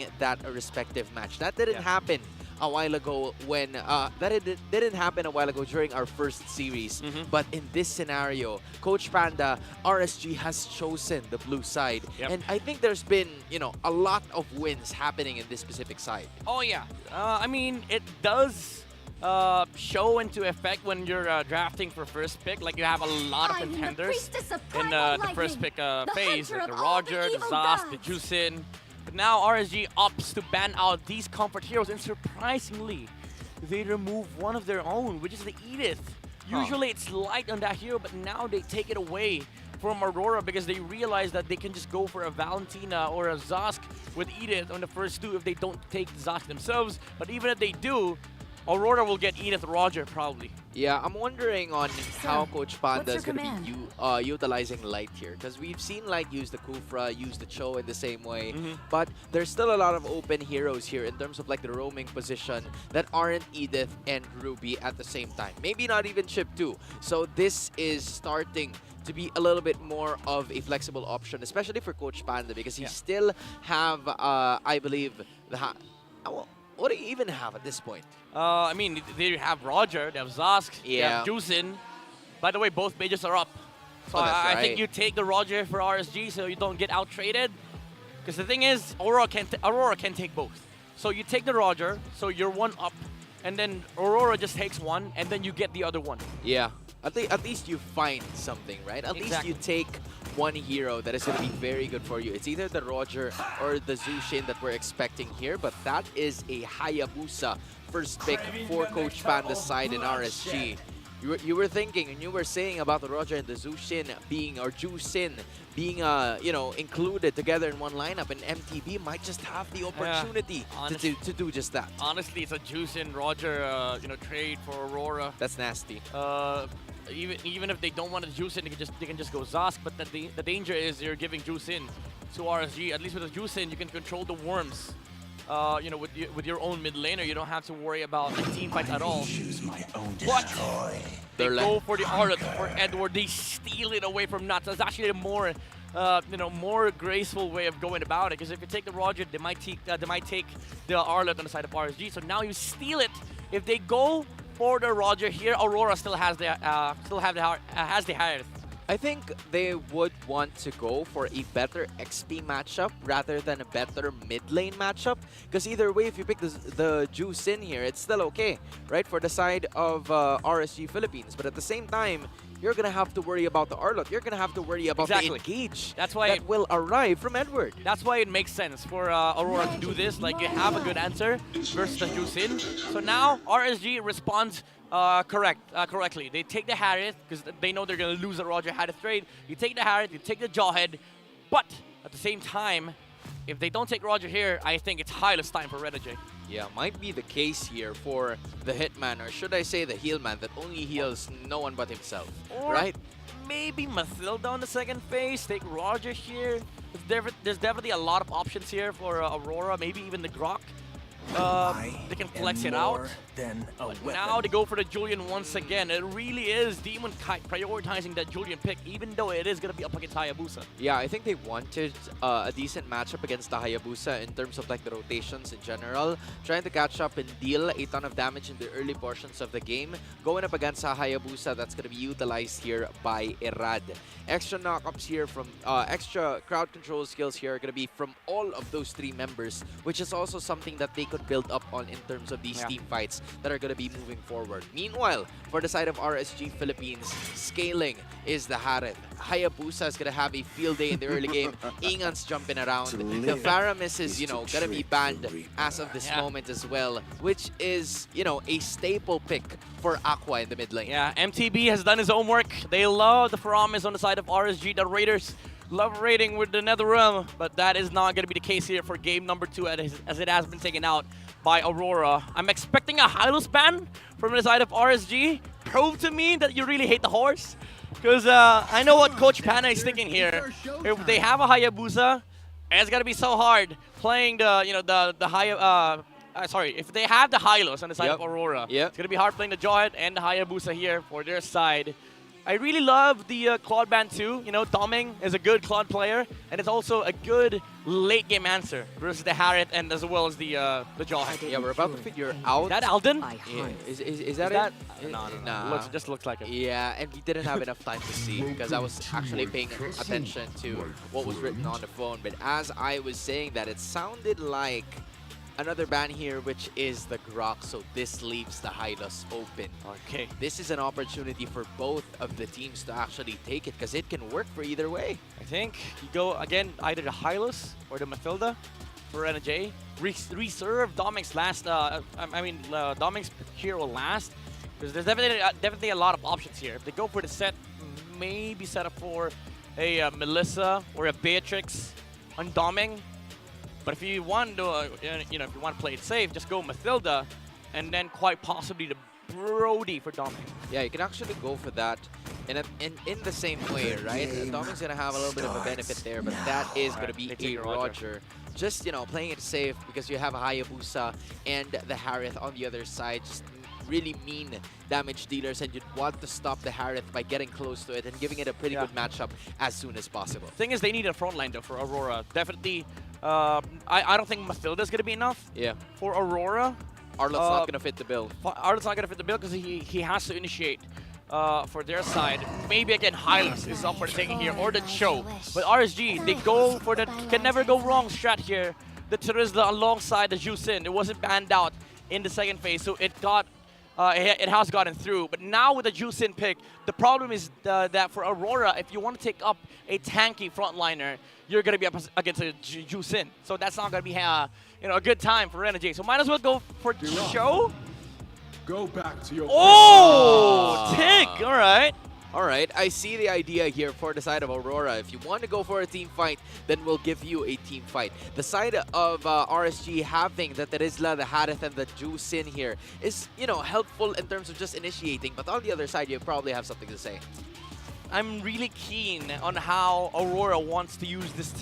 winning that respective match. That didn't happen a while ago when didn't happen a while ago during our first series. But in this scenario, Coach Panda, RSG has chosen the blue side. And I think there's been, you know, a lot of wins happening in this specific side. Oh yeah. I mean, it does show into effect when you're drafting for first pick. Like, you have a lot of contenders in the first pick phase, like the Roger, the Zas, the Jusin. But now RSG opts to ban out these comfort heroes, and surprisingly, they remove one of their own, which is the Edith. Usually it's light on that hero, but now they take it away from Aurora because they realize that they can just go for a Valentina or a Zosk with Edith on the first two if they don't take Zosk themselves. But even if they do, Aurora will get Edith Roger probably. Yeah, I'm wondering on how Coach Panda is going to be utilizing Light here. Because we've seen Light use the Kufra, use the Cho in the same way. But there's still a lot of open heroes here in terms of like the roaming position that aren't Edith and Ruby at the same time. Maybe not even Chip 2. So this is starting to be a little bit more of a flexible option, especially for Coach Panda, because he still have, I believe, what do you even have at this point? I mean, they have Roger, they have Zosk, they have Jusin. By the way, both mages are up. So I think you take the Roger for RSG so you don't get out-traded. Because the thing is, Aurora can take both. So you take the Roger, so you're one up, and then Aurora just takes one, and then you get the other one. Yeah. At least you find something, right? At least you take one hero that is going to be very good for you. It's either the Roger or the Zushin that we're expecting here, but that is a Hayabusa first pick for Coach Panda's side in RSG. You were thinking and you were saying about the Roger and the Zushin being, or Jusin being, you know, included together in one lineup, and MTB might just have the opportunity to do just that. Honestly, it's a Jusin Roger, you know, trade for Aurora. That's nasty. Even if they don't want to juice in, they can just go Zosk. But the danger is you're giving juice in to RSG. At least with the juice in, you can control the worms. You know, with your own mid laner, you don't have to worry about the team fights at all. But they go for the Arlet for Edward. They steal it away from Nuts. That's actually a more you know, more graceful way of going about it. Because if you take the Roger, they might take the Arlet on the side of RSG. So now you steal it. If they go for the Roger here, Aurora still has the highest. I think they would want to go for a better XP matchup rather than a better mid lane matchup. Because either way, if you pick the Juice in here, it's still okay, right? For the side of RSG Philippines. But at the same time, you're going to have to worry about the Arlot. You're going to have to worry about the engage that will arrive from Edward. That's why it makes sense for Aurora to do this. Like, you have a good answer versus the Juicin. So now RSG responds correctly. They take the Harith because they know they're going to lose the Roger Harith trade. You take the Harith, you take the Jawhead. But at the same time, if they don't take Roger here, I think it's Hylos time for RSG. Yeah, might be the case here for the Hitman, or should I say the Healman, that only heals no one but himself, right? Maybe Mathilda on the second phase, take Roger here. There's definitely a lot of options here for Aurora, maybe even the Grok. They can flex it out. But now they go for the Julian once again. It really is Demon Kite prioritizing that Julian pick, even though it is going to be up against Hayabusa. Yeah, I think they wanted a decent matchup against the Hayabusa in terms of like the rotations in general. Trying to catch up and deal a ton of damage in the early portions of the game. Going up against a Hayabusa that's going to be utilized here by Erad. Extra knockups here from, extra crowd control skills here are going to be from all of those three members, which is also something that they could build up on in terms of these team fights that are going to be moving forward. Meanwhile, for the side of RSG Philippines, scaling is the Harith. Hayabusa is going to have a field day in the early game. Ingan's jumping around. The Faramis is, you know, going to be banned as of this moment as well, which is, you know, a staple pick for Aqua in the mid lane. Yeah, MTB has done his homework. They love the Faramis on the side of RSG. The Raiders love raiding with the Netherrealm, but that is not going to be the case here for game number 2 as it has been taken out by Aurora. I'm expecting a Hylos ban from the side of RSG. Prove to me that you really hate the horse. Because I know what Coach Panda is thinking here. If they have a Hayabusa, it's going to be so hard playing the, you know, the sorry, if they have the Hylos on the side of Aurora, it's going to be hard playing the Jawhead and the Hayabusa here for their side. I really love the Claude Band too. You know, Doming is a good Claude player, and it's also a good late game answer versus the Harriet and as well as the Jawhead. Yeah, we're about to figure out. Is that Alden? Yeah, is Is that that? it? No. Nah. Just looks like it. Yeah, and we didn't have enough time to see because I was actually paying attention to what was written on the phone. But as I was saying that, it sounded like another ban here, which is the Grok. So this leaves the Hylos open. Okay. This is an opportunity for both of the teams to actually take it because it can work for either way. I think you go again either the Hylos or the Mathilda for NJ. Reserve Doming's last. Doming's hero last. Because there's definitely a lot of options here. If they go for the set, maybe set up for a Melissa or a Beatrix on Doming. But if you want to, if you want to play it safe, just go Mathilda, and then quite possibly the Brody for Doming. Yeah, you can actually go for that in the same way, right? Doming's gonna have a little bit of a benefit there, but that is gonna be a Roger. Just playing it safe because you have a Hayabusa and the Harith on the other side. Just really mean damage dealers, and you'd want to stop the Harith by getting close to it and giving it a pretty good matchup as soon as possible. Thing is, they need a front line though for Aurora. Definitely, I don't think Mathilda's gonna be enough. Yeah. For Aurora, Arlot's not gonna fit the bill. Arlot's not gonna fit the bill because he has to initiate for their side. Maybe again Hylos is up for the taking here, or the Cho. But RSG, they go for the can never go wrong strat here. The Terizla alongside the Jusin. It wasn't banned out in the second phase, so it got. It has gotten through, but now with the Jusin pick, the problem is that for Aurora, if you want to take up a tanky frontliner, you're going to be up against a Jusin. So that's not going to be a good time for Renegade. So might as well go for Cho. Go back to your Tick! All right. All right, I see the idea here for the side of Aurora. If you want to go for a team fight, then we'll give you a team fight. The side of RSG having the Terizla, the Harith, and the Jusin here is, helpful in terms of just initiating. But on the other side, you probably have something to say. I'm really keen on how Aurora wants to use this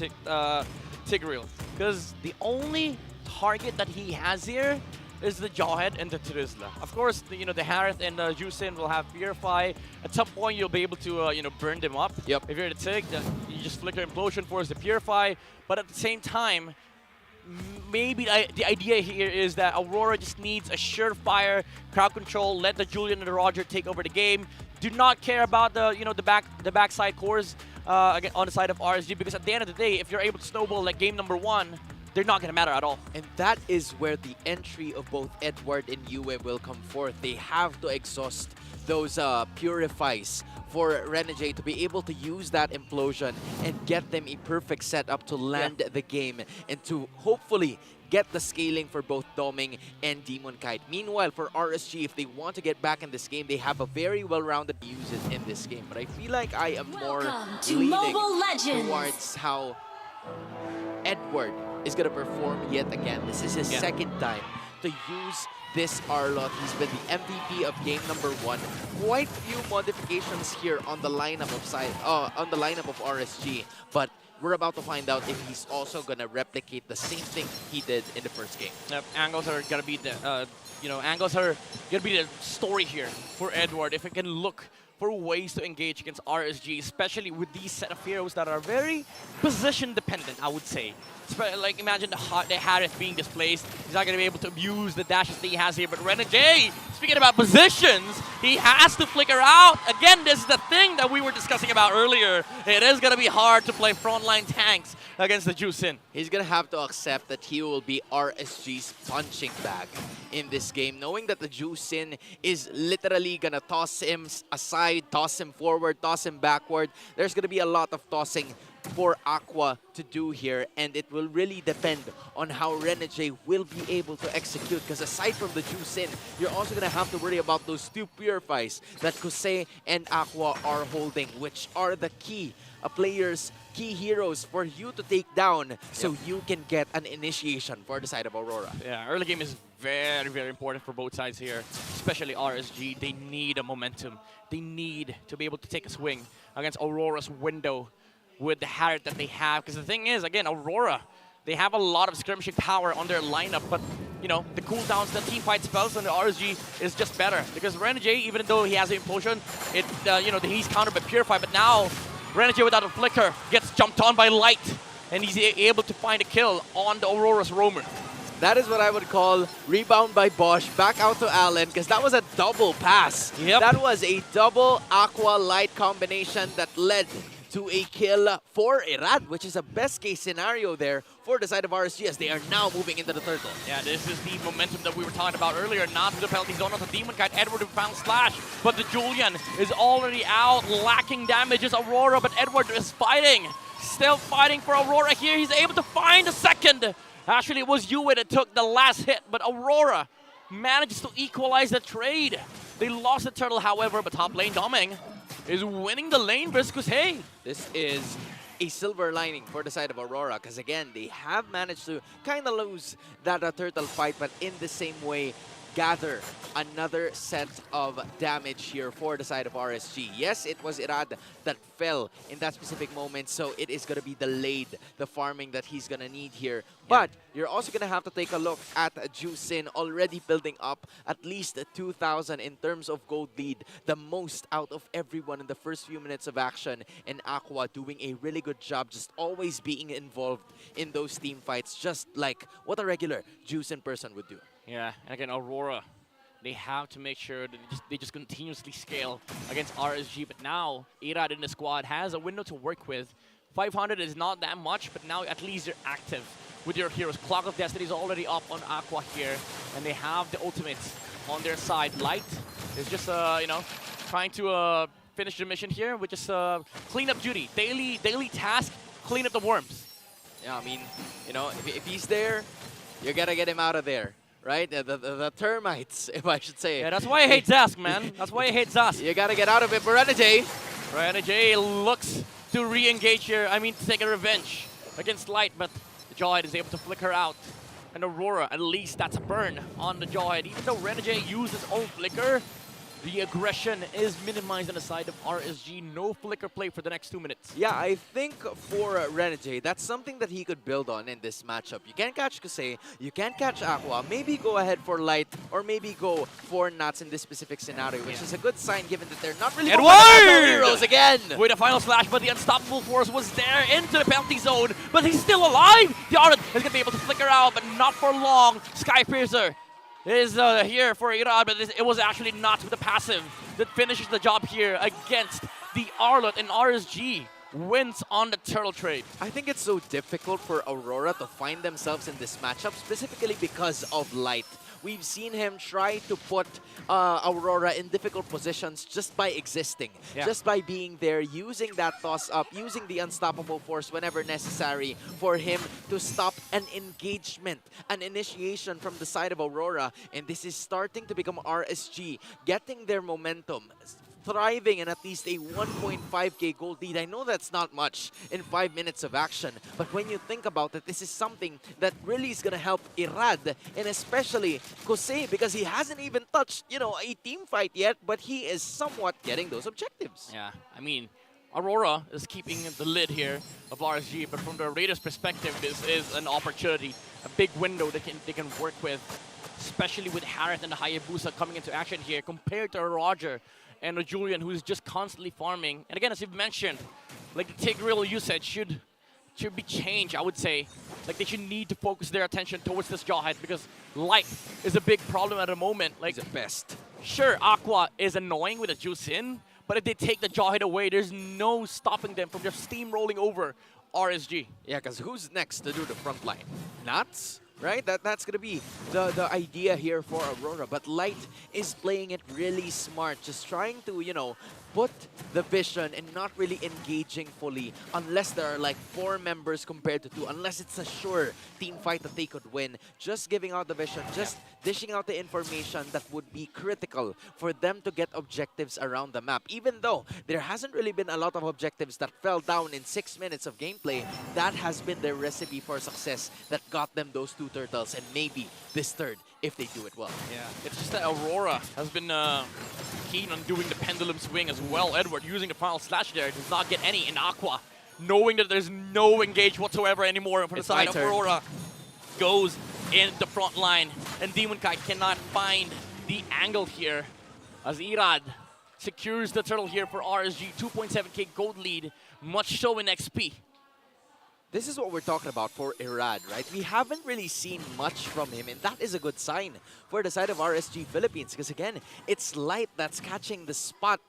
Tigreal. Because the only target that he has here is the Jawhead and the Terizla. Of course, the Harith and the Jusin will have Purify. At some point, you'll be able to, burn them up. Yep. If you're the Tig, you just flicker Implosion Force to Purify. But at the same time, maybe the idea here is that Aurora just needs a surefire crowd control. Let the Julian and the Roger take over the game. Do not care about the backside cores again on the side of RSG, because at the end of the day, if you're able to snowball like game number 1, they're not going to matter at all. And that is where the entry of both Edward and Yue will come forth. They have to exhaust those purifies for Renegade to be able to use that implosion and get them a perfect setup to land the game and to hopefully get the scaling for both Doming and Demon Kite. Meanwhile, for RSG, if they want to get back in this game, they have a very well-rounded uses in this game. But I feel like I am more leaning towards how Edward is going to perform yet again. This is his second time to use this Arlot. He's been the MVP of game number 1. Quite few modifications here on the lineup of RSG, but we're about to find out if he's also gonna replicate the same thing he did in the first game. Yep, angles are gonna be the the story here for Edward. If it can look for ways to engage against RSG, especially with these set of heroes that are very position dependent, I would say. Like, imagine the Harith being displaced. He's not going to be able to abuse the dashes that he has here. But Renegade, speaking about positions, he has to flicker out. Again, this is the thing that we were discussing about earlier. It is going to be hard to play frontline tanks against the Jusin. He's going to have to accept that he will be RSG's punching bag in this game, knowing that the Jusin is literally going to toss him aside, toss him forward, toss him backward. There's going to be a lot of tossing for Aqua to do here, and it will really depend on how Renegade will be able to execute, because aside from the Jusin, you're also going to have to worry about those 2 Purifies that Kosei and Aqua are holding, which are the key players, key heroes for you to take down so you can get an initiation for the side of Aurora. Yeah, early game is very, very important for both sides here, especially RSG. They need a momentum. They need to be able to take a swing against Aurora's window with the Harriet that they have. Because the thing is, again, Aurora, They have a lot of skirmishing power on their lineup, but you know, the cooldowns, the team fight spells on the RSG is just better. Because Renegade, even though he has an implosion, you know, he's countered by Purify, but now Renegade without a flicker gets jumped on by Light, and he's able to find a kill on the Aurora's roamer. That is what I would call rebound by Bosch, back out to Allen, because that was a double pass. Yep. That was a double Aqua Light combination that led to a kill for Irad, which is a best case scenario there for the side of RSG as they are now moving into the turtle. Yeah, this is the momentum that we were talking about earlier. Not to the penalty zone of the Demon Kite. Edward found Slash, but the Julian is already out, lacking damages. Aurora, but Edward is fighting. Still fighting for Aurora here. He's able to find a second. Actually, it was Yue that took the last hit, but Aurora manages to equalize the trade. They lost the turtle, however, but top lane Doming is winning the lane because, hey, this is a silver lining for the side of Aurora because, again, they have managed to kind of lose that turtle fight, but in the same way, gather another set of damage here for the side of RSG. Yes, it was Irad that fell in that specific moment, so it is going to be delayed, the farming that he's going to need here. But you're also going to have to take a look at Juicin already building up at least 2,000 in terms of gold lead, the most out of everyone in the first few minutes of action, and Aqua doing a really good job just always being involved in those team fights, just like what a regular Juicin person would do. Yeah, and again, Aurora, they have to make sure that they just continuously scale against RSG. But now, Irad in the squad has a window to work with. 500 is not that much, but now at least they're active with your heroes. Clock of Destiny is already up on Aqua here, and they have the ultimates on their side. Light is just, you know, trying to finish the mission here with just cleanup duty. Daily task, clean up the worms. Yeah, I mean, you know, if he's there, you gotta get him out of there. Right? The termites, if I should say. Yeah, that's why I hate Zask, man. That's why I hate Zask. You gotta get out of it for Renegade. Renegade looks to re-engage here. I mean, to take a revenge against Light, but the Jawhead is able to flicker out. And Aurora, at least that's a burn on the Jawhead. Even though Renegade used his own flicker, the aggression is minimized on the side of RSG. No flicker play for the next 2 minutes. Yeah, I think for Renegade, that's something that he could build on in this matchup. You can't catch Kusei, you can't catch Aqua. Maybe go ahead for Light, or maybe go for Nats in this specific scenario, which is a good sign given that they're not really heroes again. With a final slash, but the unstoppable force was there into the penalty zone, but he's still alive. The Aurora is going to be able to flicker out, but not for long. Skypiercer is here for Irad, but it was actually not with the passive that finishes the job here against the Arlot, and RSG wins on the turtle trade. I think it's so difficult for Aurora to find themselves in this matchup, specifically because of Light. We've seen him try to put Aurora in difficult positions just by existing, just by being there, using that toss-up, using the unstoppable force whenever necessary for him to stop an engagement, an initiation from the side of Aurora. And this is starting to become RSG, getting their momentum, thriving in at least a 1.5k gold lead. I know that's not much in 5 minutes of action, but when you think about it, this is something that really is going to help Irad, and especially Kusei, because he hasn't even touched, you know, a team fight yet, but he is somewhat getting those objectives. Yeah, I mean, Aurora is keeping the lid here of RSG, but from the Raiders' perspective, this is an opportunity, a big window that they can work with, especially with Harith and the Hayabusa coming into action here compared to Roger and a Julian who's just constantly farming. And again, as you've mentioned, like the Tigreal usage should be changed, I would say. Like they should need to focus their attention towards this Jawhead because Light is a big problem at the moment. Like he's the best. Sure, Aqua is annoying with a Juicin, but if they take the Jawhead away, there's no stopping them from just steamrolling over RSG. Yeah, because who's next to do the front line? Nuts? Right? That's going to be the idea here for Aurora. But Light is playing it really smart, just trying to, you know, put the vision and not really engaging fully unless there are like 4 members compared to 2, unless it's a sure team fight that they could win. Just giving out the vision, just dishing out the information that would be critical for them to get objectives around the map. Even though there hasn't really been a lot of objectives that fell down in 6 minutes of gameplay, that has been their recipe for success that got them those 2 turtles, and maybe this third if they do it well. Yeah, it's just that Aurora has been keen on doing the pendulum swing as well. Edward using the final slash there does not get any in Aqua. knowing that there's no engage whatsoever anymore from the It's my side of turn. Aurora, goes in the front line, and Demon Kite cannot find the angle here as Irad secures the turtle here for RSG. 2.7k gold lead, much so in XP. This is what we're talking about for Irad, right? We haven't really seen much from him, and that is a good sign for the side of RSG Philippines, because again, it's Light that's catching the spot.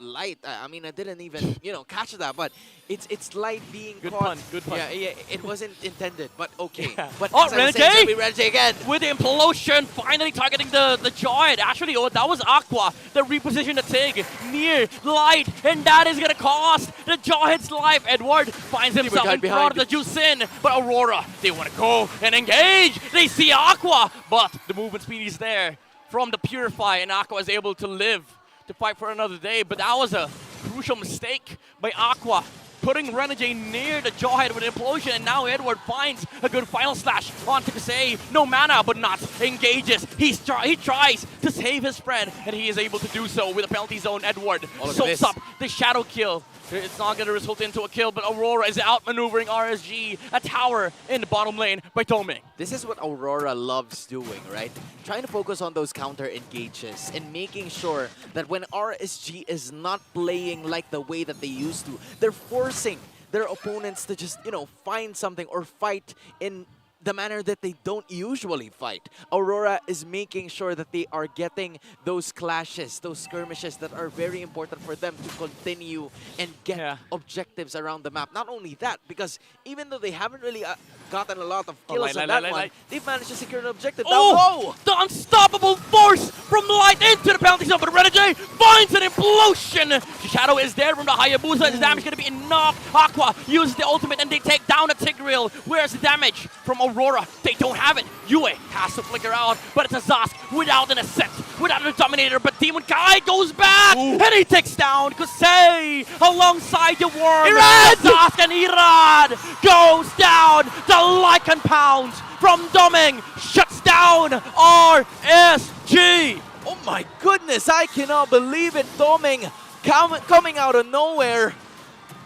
Light, I mean, I didn't even, catch that, but it's Light being Good caught. pun, good pun. Yeah, it wasn't intended, but okay. Yeah. But Oh, as I was saying, it's Renegade! gonna be Renegade again. With the implosion, finally targeting the Joyd. Actually, that was Aqua that repositioned the Tig near Light, and that is gonna cost the Joyd's life. Edward finds himself in front of the Juicin, but Aurora, they want to go and engage. They see Aqua, but the movement speed is there from the Purify, and Aqua is able to live to fight for another day. But that was a crucial mistake by Aqua, putting Renegade near the Jawhead with an implosion, and now Edward finds a good final slash onto Kasei. No mana, but not engages. He tries to save his friend, and he is able to do so with a penalty zone. Edward soaks up the shadow kill. It's not going to result into a kill, but Aurora is outmaneuvering RSG, a tower in the bottom lane by Toming. This is what Aurora loves doing, right? Trying to focus on those counter engages and making sure that when RSG is not playing like the way that they used to, they're forcing their opponents to just, find something or fight in the manner that they don't usually fight. Aurora is making sure that they are getting those clashes, those skirmishes that are very important for them to continue and get objectives around the map. Not only that, because even though they haven't really gotten a lot of kills on that one, they've managed to secure an objective. Oh! The unstoppable force from Light into the penalty zone, but Renegade finds an implosion! The shadow is there from the Hayabusa, his damage is going to be enough. Aqua uses the ultimate and they take down a Tigreal. Where's the damage from Aurora? They don't have it. Yue has to flicker out, but it's a Zosk without an Ascent, without a Dominator, but Demon Kai goes back, and he takes down Kasei alongside the Worm. Irad! Zosk and Irad goes down. The Lycan Pound from Doming shuts down RSG. Oh my goodness, I cannot believe it. Doming coming out of nowhere,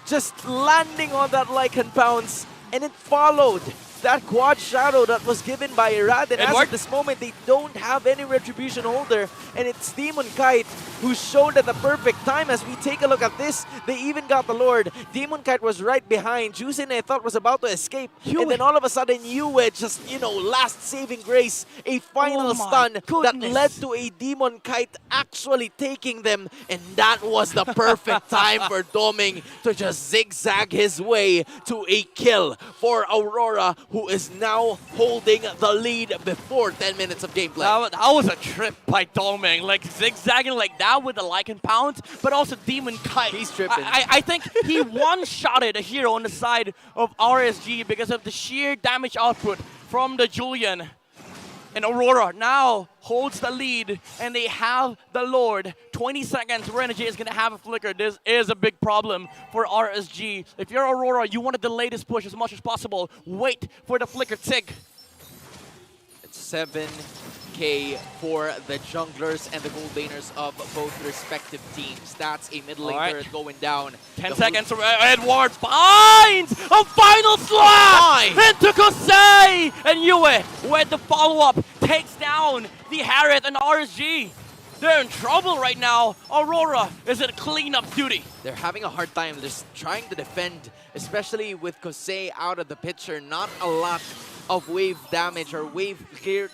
just landing on that Lycan Pounce, and it followed that quad shadow that was given by Irad, and as of this moment, they don't have any retribution holder, and it's Demon Kite who showed at the perfect time. As we take a look at this, they even got the Lord. Demon Kite was right behind. Juicin, I thought, was about to escape, and then all of a sudden, Yue just, last saving grace, a final stun that led to a Demon Kite actually taking them, and that was the perfect time for Doming to just zigzag his way to a kill for Aurora, who is now holding the lead before 10 minutes of gameplay. That was a trip by Doming, like zigzagging like that with the Lycan Pound, but also Demon Kite. He's tripping. I think he one-shotted a hero on the side of RSG because of the sheer damage output from the Julian. And Aurora now holds the lead, and they have the Lord. 20 seconds, Renegade is going to have a flicker. This is a big problem for RSG. If you're Aurora, you want to delay this push as much as possible. Wait for the flicker tick. It's 7k for the junglers and the gold laners of both respective teams. That's a mid lane turret going down. 10 seconds, Edward finds a final slash into Kosei! And Yue, with the follow-up, takes down the Harriet and RSG. They're in trouble right now. Aurora is at cleanup duty. They're having a hard time just trying to defend, especially with Kosei out of the picture. Not a lot of wave damage or wave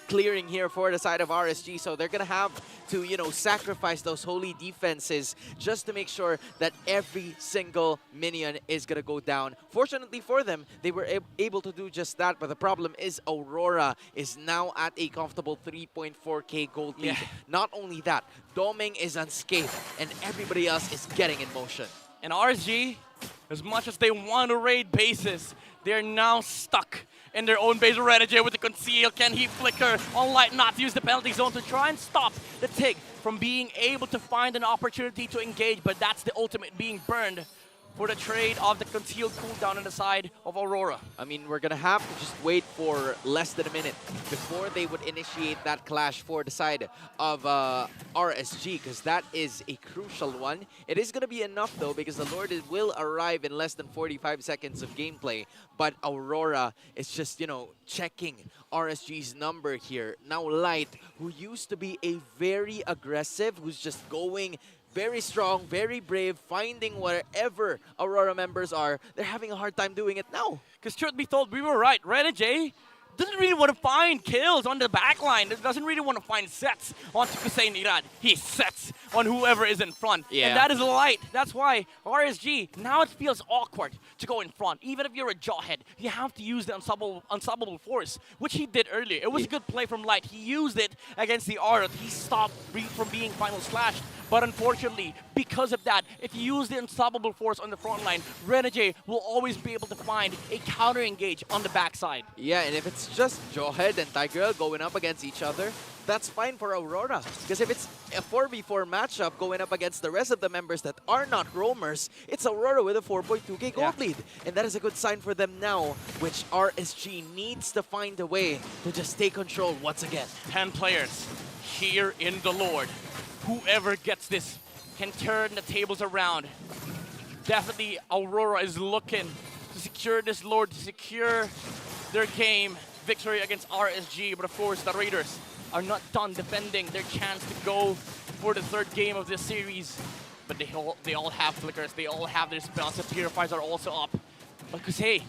clearing here for the side of RSG, so they're gonna have to, sacrifice those holy defenses just to make sure that every single minion is gonna go down. Fortunately for them, they were able to do just that, but the problem is Aurora is now at a comfortable 3.4k gold lead. Not only that, Doming is unscathed, and everybody else is getting in motion. And RSG, as much as they want to raid bases, they're now stuck in their own base. Renegade with the conceal. Can he flicker on Light? Not use the penalty zone to try and stop the Tig from being able to find an opportunity to engage, but that's the ultimate being burned for the trade of the concealed cooldown on the side of Aurora. I mean, we're gonna have to just wait for less than a minute before they would initiate that clash for the side of RSG, because that is a crucial one. It is gonna be enough though, because the Lord will arrive in less than 45 seconds of gameplay. But Aurora is just, you know, checking RSG's number here. Now Light, who used to be a very aggressive, who's just going very strong, very brave, finding wherever Aurora members are. They're having a hard time doing it now. Because truth be told, we were right. RSG doesn't really want to find kills on the backline. Doesn't really want to find sets onto Kusei and Irad. He sets on whoever is in front. Yeah. And that is Light. That's why RSG, now it feels awkward to go in front. Even if you're a jawhead, you have to use the unstoppable force, which he did earlier. It was a good play from Light. He used it against the Aura. He stopped from being final slashed. But unfortunately, because of that, if you use the unstoppable force on the front line, RSG will always be able to find a counter engage on the backside. Yeah, and if it's just Jawhead and Tiger going up against each other, that's fine for Aurora. Because if it's a 4v4 matchup going up against the rest of the members that are not roamers, it's Aurora with a 4.2k gold lead. And that is a good sign for them now, which RSG needs to find a way to just take control once again. 10 players here in the Lord. Whoever gets this can turn the tables around. Definitely Aurora is looking to secure this Lord, to secure their game victory against RSG. But of course, the Raiders are not done defending their chance to go for the third game of this series. But they all have flickers, they all have their spells. The purifiers are also up. But Kusei,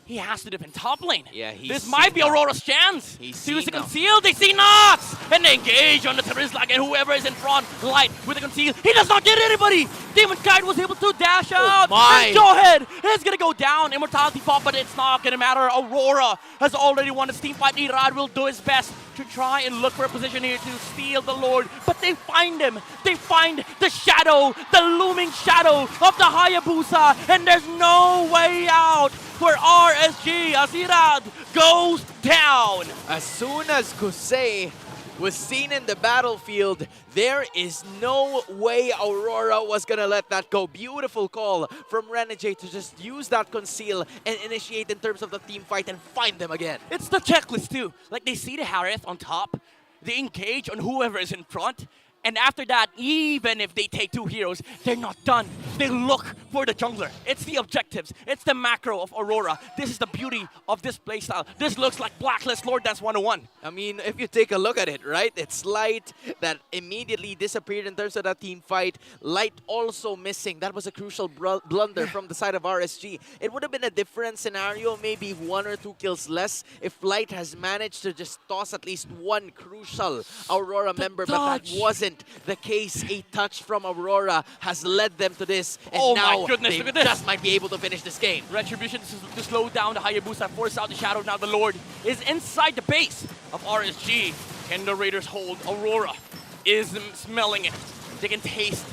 he has to defend top lane. Yeah, this might be Aurora's chance. He's To use the seen conceal, they see Nox! And they engage on the Terizla, and whoever is in front, Light with the conceal. He does not get anybody! Demon Kite was able to dash out! my. And Jawhead is gonna go down. Immortality pop, but it's not gonna matter. Aurora has already won this team fight. Irad will do his best to try and look for a position here to steal the Lord. But they find him. They find the shadow, the looming shadow of the Hayabusa, and there's no way out for RSG as Irad goes down. As soon as Kusei was seen in the battlefield, there is no way Aurora was gonna let that go. Beautiful call from RSG to just use that conceal and initiate in terms of the team fight and find them again. It's the checklist too. Like they see the Harith on top, they engage on whoever is in front, and after that, even if they take two heroes, they're not done. They look for the jungler. It's the objectives. It's the macro of Aurora. This is the beauty of this playstyle. This looks like Blacklist Lord Dance 101. I mean, if you take a look at it, right? It's Light that immediately disappeared in terms of that team fight. Light also missing. That was a crucial blunder from the side of RSG. It would have been a different scenario, maybe 1 or 2 kills less, if Light has managed to just toss at least one crucial Aurora member, but that wasn't the case. A touch from Aurora has led them to this, and Oh now my goodness, they look at this. just might be able to finish this game. Retribution to slow down the Hayabusa, force out the shadow. Now the Lord is inside the base of RSG. Can the Raiders hold? Aurora is smelling it. They can taste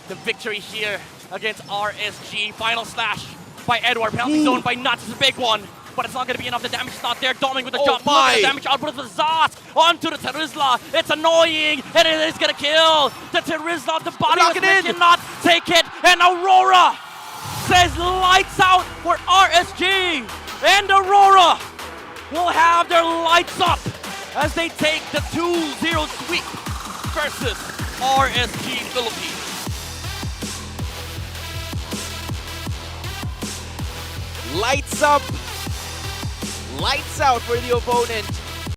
the victory here against RSG. Final slash by Edward. Penalty zone by Nuts is a big one. But it's not going to be enough. The damage is not there. Doming with the jump. Look at the damage output of the Zaz onto the Terizla. It's annoying, and it is going to kill the Terizla. The body Lock it in. cannot take it, and Aurora says lights out for RSG. And Aurora will have their lights up as they take the 2-0 sweep versus RSG Philippines. Lights up, lights out for the opponent.